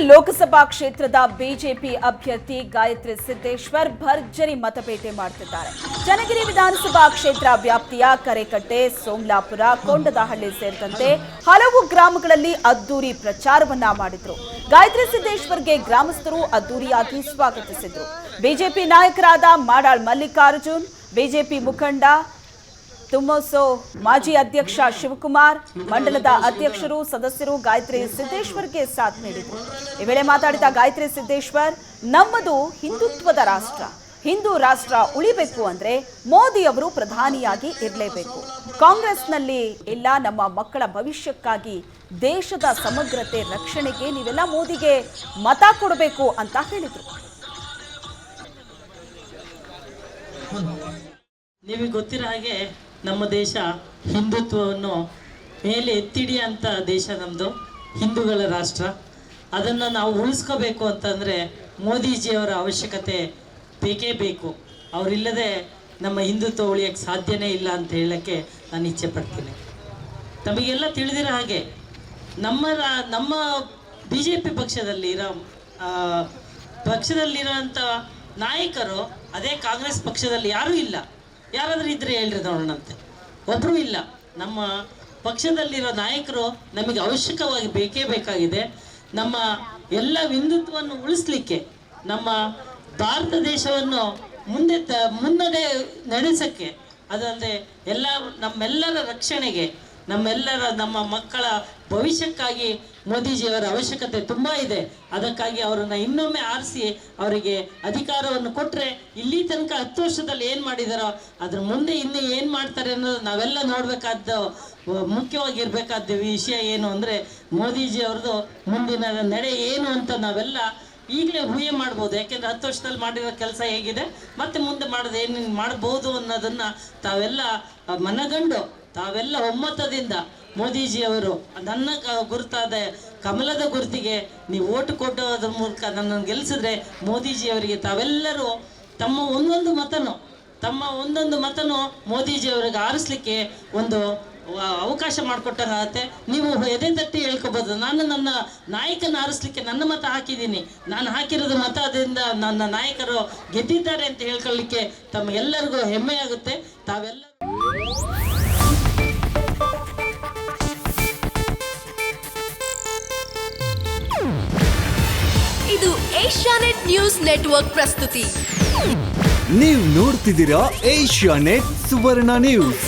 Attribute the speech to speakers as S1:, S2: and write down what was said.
S1: ಲೋಕಸಭಾ ಕ್ಷೇತ್ರದ ಬಿಜೆಪಿ ಅಭ್ಯರ್ಥಿ ಗಾಯತ್ರಿ ಸಿದ್ದೇಶ್ವರ್ ಭರ್ಜರಿ ಮತಪೇಟೆ ಮಾಡುತ್ತಿದ್ದಾರೆ. ಚನ್ನಗಿರಿ ವಿಧಾನಸಭಾ ಕ್ಷೇತ್ರ ವ್ಯಾಪ್ತಿಯ ಕರೇಕಟ್ಟೆ, ಸೋಮಲಾಪುರ, ಕೊಂಡದಹಳ್ಳಿ ಸೇರಿದಂತೆ ಹಲವು ಗ್ರಾಮಗಳಲ್ಲಿ ಅದ್ದೂರಿ ಪ್ರಚಾರವನ್ನ ಮಾಡಿದ್ರು. ಗಾಯತ್ರಿ ಸಿದ್ದೇಶ್ವರ್ಗೆ ಗ್ರಾಮಸ್ಥರು ಅದ್ದೂರಿಯಾಗಿ ಸ್ವಾಗತಿಸಿದ್ರು. ಬಿಜೆಪಿ ನಾಯಕರಾದ ಮಾಡಾಳ್ ಮಲ್ಲಿಕಾರ್ಜುನ್, ಬಿಜೆಪಿ ಮುಖಂಡ ತುಮ್ಮಸೋ ಮಾಜಿ ಅಧ್ಯಕ್ಷ ಶಿವಕುಮಾರ್, ಮಂಡಲದ ಅಧ್ಯಕ್ಷರು, ಸದಸ್ಯರು ಗಾಯತ್ರಿ ಸಿದ್ದೇಶ್ವರ್ಗೆ ಸಾಥ್ ನೀಡಿದರು. ಈ ವೇಳೆ ಮಾತಾಡಿದ ಗಾಯತ್ರಿ ಸಿದ್ದೇಶ್ವರ್, ನಮ್ಮದು ಹಿಂದುತ್ವದ ರಾಷ್ಟ್ರ, ಹಿಂದೂ ರಾಷ್ಟ್ರ ಉಳಿಬೇಕು ಅಂದ್ರೆ ಮೋದಿ ಅವರು ಪ್ರಧಾನಿಯಾಗಿ ಇರಲೇಬೇಕು. ಕಾಂಗ್ರೆಸ್ನಲ್ಲಿ ಇಲ್ಲ, ನಮ್ಮ ಮಕ್ಕಳ ಭವಿಷ್ಯಕ್ಕಾಗಿ ದೇಶದ ಸಮಗ್ರತೆ ರಕ್ಷಣೆಗೆ ನೀವೆಲ್ಲ ಮೋದಿಗೆ ಮತ ಕೊಡಬೇಕು ಅಂತ ಹೇಳಿದರು.
S2: ನಿಮಗೆ ಗೊತ್ತಿರೋ ಹಾಗೆ ನಮ್ಮ ದೇಶ ಹಿಂದುತ್ವವನ್ನು ಮೇಲೆ ಎತ್ತಿಡಿಯಂಥ ದೇಶ ನಮ್ಮದು, ಹಿಂದೂಗಳ ರಾಷ್ಟ್ರ. ಅದನ್ನು ನಾವು ಉಳಿಸ್ಕೋಬೇಕು ಅಂತಂದರೆ ಮೋದಿಜಿಯವರ ಅವಶ್ಯಕತೆ ಬೇಕೇ ಬೇಕು. ಅವರಿಲ್ಲದೆ ನಮ್ಮ ಹಿಂದುತ್ವ ಉಳಿಯೋಕ್ಕೆ ಸಾಧ್ಯನೇ ಇಲ್ಲ ಅಂತ ಹೇಳೋಕ್ಕೆ ನಾನು ಇಚ್ಛೆ ಪಡ್ತೀನಿ. ತಮಗೆಲ್ಲ ತಿಳಿದಿರೋ ಹಾಗೆ ನಮ್ಮ ಬಿ ಜೆ ಪಿ ಪಕ್ಷದಲ್ಲಿರೋಂಥ ನಾಯಕರು ಅದೇ ಕಾಂಗ್ರೆಸ್ ಪಕ್ಷದಲ್ಲಿ ಯಾರೂ ಇಲ್ಲ. ಯಾರಾದರೂ ಇದ್ರೆ ಹೇಳ್ರಿ ನೋಡೋಣಂತೆ. ಒಬ್ಬರೂ ಇಲ್ಲ. ನಮ್ಮ ಪಕ್ಷದಲ್ಲಿರೋ ನಾಯಕರು ನಮಗೆ ಅವಶ್ಯಕವಾಗಿ ಬೇಕೇ ಬೇಕಾಗಿದೆ. ನಮ್ಮ ಎಲ್ಲ ಹಿಂದುತ್ವವನ್ನು ಉಳಿಸ್ಲಿಕ್ಕೆ, ನಮ್ಮ ಭಾರತ ದೇಶವನ್ನು ಮುನ್ನಡೆ ನಡೆಸೋಕ್ಕೆ, ಅದಲ್ಲದೆ ನಮ್ಮೆಲ್ಲರ ರಕ್ಷಣೆಗೆ, ನಮ್ಮ ಮಕ್ಕಳ ಭವಿಷ್ಯಕ್ಕಾಗಿ ಮೋದಿಜಿಯವರ ಅವಶ್ಯಕತೆ ತುಂಬ ಇದೆ. ಅದಕ್ಕಾಗಿ ಅವರನ್ನು ಇನ್ನೊಮ್ಮೆ ಆರಿಸಿ ಅವರಿಗೆ ಅಧಿಕಾರವನ್ನು ಕೊಟ್ಟರೆ ಇಲ್ಲಿ ತನಕ 10 ವರ್ಷದಲ್ಲಿ ಏನು ಮಾಡಿದಾರೋ ಅದ್ರ ಮುಂದೆ ಇನ್ನೂ ಏನು ಮಾಡ್ತಾರೆ ಅನ್ನೋದು ನಾವೆಲ್ಲ ನೋಡಬೇಕಾದ ಮುಖ್ಯವಾಗಿರ್ಬೇಕಾದ ವಿಷಯ ಏನು ಅಂದರೆ ಮೋದಿಜಿಯವ್ರದ್ದು ಮುಂದಿನ ನಡೆ ಏನು ಅಂತ ನಾವೆಲ್ಲ ಈಗಲೇ ಊಹೆ ಮಾಡ್ಬೋದು. ಯಾಕೆಂದರೆ 10 ವರ್ಷದಲ್ಲಿ ಮಾಡಿರೋ ಕೆಲಸ ಹೇಗಿದೆ, ಮತ್ತೆ ಮುಂದೆ ಮಾಡೋದು ಏನೇನು ಮಾಡ್ಬೋದು ಅನ್ನೋದನ್ನು ತಾವೆಲ್ಲ ಮನಗಂಡು ತಾವೆಲ್ಲ ಒಮ್ಮತದಿಂದ ಮೋದಿಜಿಯವರು ನನ್ನ ಗುರುತಾದ ಕಮಲದ ಗುರುತಿಗೆ ನೀವು ಓಟು ಕೊಡೋದ್ರ ಮೂಲಕ ನನ್ನನ್ನು ಗೆಲ್ಲಿಸಿದ್ರೆ ಮೋದಿಜಿಯವರಿಗೆ ತಾವೆಲ್ಲರೂ ತಮ್ಮ ಒಂದೊಂದು ಮತನೂ ಮೋದಿಜಿಯವರಿಗೆ ಆರಿಸ್ಲಿಕ್ಕೆ ಒಂದು ಅವಕಾಶ ಮಾಡಿಕೊಟ್ಟಾಗತ್ತೆ. ನೀವು ಎದೆ ತಟ್ಟಿ ಹೇಳ್ಕೊಬೋದು, ನಾನು ನನ್ನ ನಾಯಕನ ಆರಿಸ್ಲಿಕ್ಕೆ ನನ್ನ ಮತ ಹಾಕಿದ್ದೀನಿ, ನಾನು ಹಾಕಿರೋದು ಮತದಿಂದ ನನ್ನ ನಾಯಕರು ಗೆದ್ದಿದ್ದಾರೆ ಅಂತ ಹೇಳ್ಕೊಳ್ಳಿಕ್ಕೆ ತಮಗೆಲ್ಲರಿಗೂ ಹೆಮ್ಮೆ ಆಗುತ್ತೆ. ತಾವೆಲ್ಲ
S3: ಇದು ಏಷ್ಯಾನೆಟ್ ನ್ಯೂಸ್ ನೆಟ್ವರ್ಕ್ ಪ್ರಸ್ತುತಿ.
S4: ನೀವು ನೋಡ್ತಿದ್ದೀರಾ ಏಷ್ಯಾನೆಟ್ ಸುವರ್ಣ ನ್ಯೂಸ್.